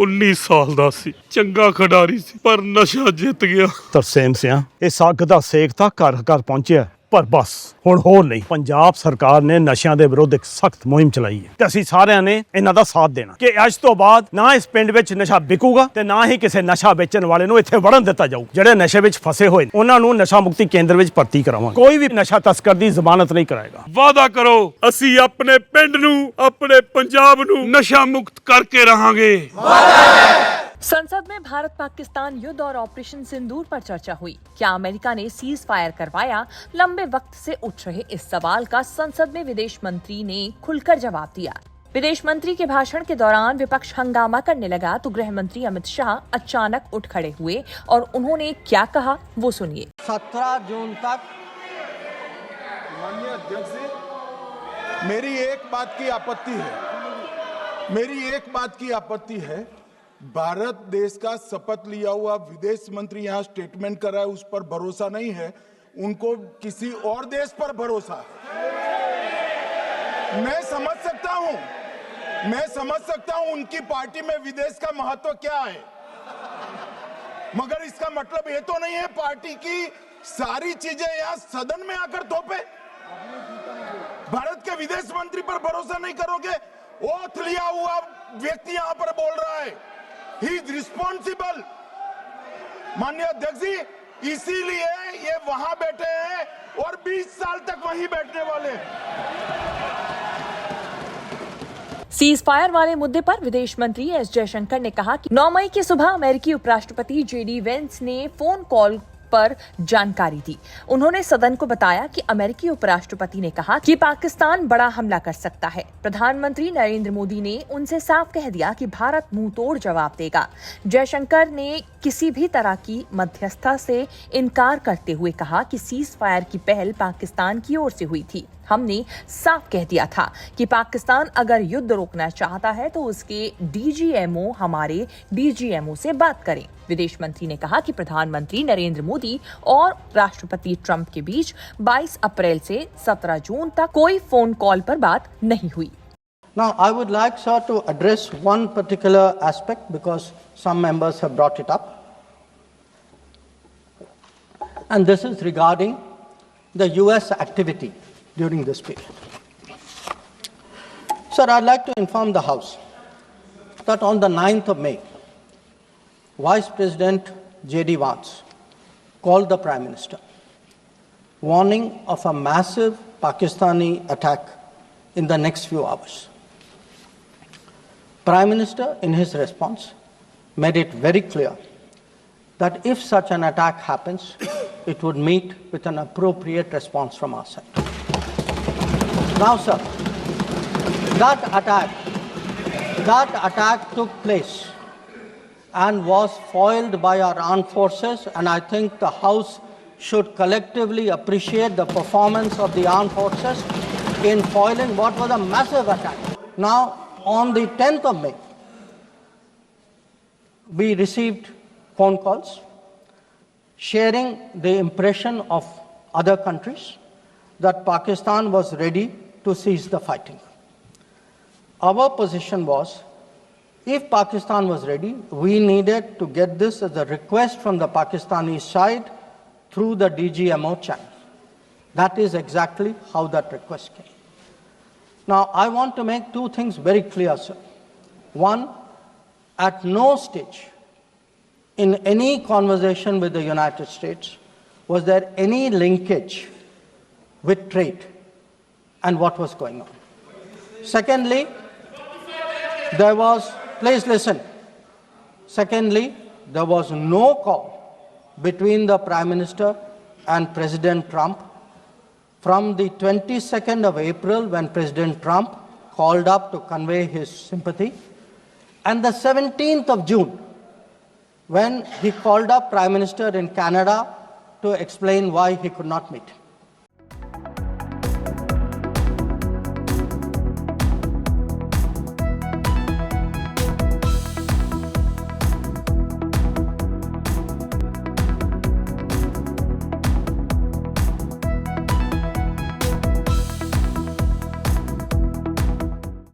19 ਸਾਲ ਦਾ ਸੀ, ਚੰਗਾ ਖਿਡਾਰੀ ਸੀ, ਪਰ ਨਸ਼ਾ ਜਿੱਤ ਗਿਆ। ਤਰਸੇਮ ਸਿਆਂ ਇਸ ਅੱਗ ਦਾ ਸੇਕ ਤਾਂ ਘਰ ਘਰ ਪਹੁੰਚਿਆ, ਪਰ ਬਸ ਹੁਣ ਹੋਰ ਨਹੀਂ। ਪੰਜਾਬ ਸਰਕਾਰ ਨੇ ਨਸ਼ਿਆਂ ਦੇ ਵਿਰੁੱਧ ਇੱਕ ਸਖਤ ਮੁਹਿੰਮ ਚਲਾਈ ਹੈ ਤੇ ਅਸੀਂ ਸਾਰਿਆਂ ਨੇ ਇਹਨਾਂ ਦਾ ਸਾਥ ਦੇਣਾ ਕਿ ਅੱਜ ਤੋਂ ਬਾਅਦ ਨਾ ਇਸ ਪਿੰਡ ਵਿੱਚ ਨਸ਼ਾ ਵਿਕੂਗਾ ਤੇ ਨਾ ਹੀ ਕਿਸੇ ਨਸ਼ਾ ਵੇਚਣ ਵਾਲੇ ਨੂੰ ਇੱਥੇ ਵੜਨ ਦਿੱਤਾ ਜਾਊ। ਜਿਹੜੇ ਨਸ਼ੇ ਵਿੱਚ ਫਸੇ ਹੋਏ ਨੇ ਉਹਨਾਂ ਨੂੰ ਨਸ਼ਾ ਮੁਕਤੀ ਕੇਂਦਰ ਵਿੱਚ ਭਰਤੀ ਕਰਾਵਾਂਗੇ। ਕੋਈ ਵੀ ਨਸ਼ਾ ਤਸਕਰ ਦੀ ਜ਼ਮਾਨਤ ਨਹੀਂ ਕਰਾਏਗਾ। ਵਾਅਦਾ ਕਰੋ, ਅਸੀਂ ਆਪਣੇ ਪਿੰਡ ਨੂੰ, ਆਪਣੇ ਪੰਜਾਬ ਨੂੰ नशा मुक्त करके रहेंगे। संसद में भारत पाकिस्तान युद्ध और ऑपरेशन सिंदूर पर चर्चा हुई। क्या अमेरिका ने सीज फायर करवाया? लंबे वक्त से उठ रहे इस सवाल का संसद में विदेश मंत्री ने खुलकर जवाब दिया। विदेश मंत्री के भाषण के दौरान विपक्ष हंगामा करने लगा तो गृह मंत्री अमित शाह अचानक उठ खड़े हुए और उन्होंने क्या कहा वो सुनिए। 17 जून तक माननीय अध्यक्ष जी, मेरी एक बात की आपत्ति है। भारत देश का शपथ लिया हुआ विदेश मंत्री यहाँ स्टेटमेंट कर रहा है, उस पर भरोसा नहीं है। उनको किसी और देश पर भरोसा है। मैं समझ सकता हूं उनकी पार्टी में विदेश का महत्व क्या है, मगर इसका मतलब ये तो नहीं है पार्टी की सारी चीजें यहाँ सदन में आकर थोपे। भारत के विदेश मंत्री पर भरोसा नहीं करोगे? ओथ लिया हुआ व्यक्ति यहां पर बोल रहा है, ही इज रिस्पॉन्सिबल। माननीय अध्यक्ष जी, इसीलिए ये वहां बैठे हैं और 20 साल तक वहीं बैठने वाले हैं। सीज फायर वाले मुद्दे पर विदेश मंत्री एस जयशंकर ने कहा कि 9 मई की सुबह अमेरिकी उपराष्ट्रपति जेडी वेंस ने फोन कॉल पर जानकारी दी। उन्होंने सदन को बताया कि अमेरिकी उपराष्ट्रपति ने कहा कि पाकिस्तान बड़ा हमला कर सकता है। प्रधानमंत्री नरेंद्र मोदी ने उनसे साफ कह दिया कि भारत मुंह तोड़ जवाब देगा। जयशंकर ने किसी भी तरह की मध्यस्थता से इनकार करते हुए कहा कि सीज फायर की पहल पाकिस्तान की ओर से हुई थी। हमने साफ कह दिया था कि पाकिस्तान अगर युद्ध रोकना चाहता है तो उसके डीजीएमओ हमारे डीजीएमओ से बात करें। विदेश मंत्री ने कहा कि प्रधानमंत्री नरेंद्र मोदी और राष्ट्रपति ट्रंप के बीच 22 अप्रैल से 17 जून तक कोई फोन कॉल पर बात नहीं हुई। Now, I would like, sir, to address one particular aspect because some members have brought it up. And this is regarding the US activity during this period. Sir, I'd like to inform the House that on the 9th of May, Vice President J.D. Vance called the Prime Minister, warning of a massive Pakistani attack in the next few hours. Prime Minister, in his response, made it very clear that if such an attack happens, it would meet with an appropriate response from our side. Now, sir, that attack took place and was foiled by our armed forces, and I think the House should collectively appreciate the performance of the armed forces in foiling what was a massive attack. Now, on the 10th of May, we received phone calls sharing the impression of other countries that Pakistan was ready to cease the fighting. Our position was, if Pakistan was ready, we needed to get this as a request from the Pakistani side through the DGMO channel. That is exactly how that request came. Now, I want to make two things very clear, sir. One, at no stage in any conversation with the United States was there any linkage with trade and what was going on. Secondly, there was, please listen. Secondly, there was no call between the Prime Minister and President Trump from the 22nd of April when President Trump called up to convey his sympathy, and the 17th of June when he called up Prime Minister in Canada to explain why he could not meet.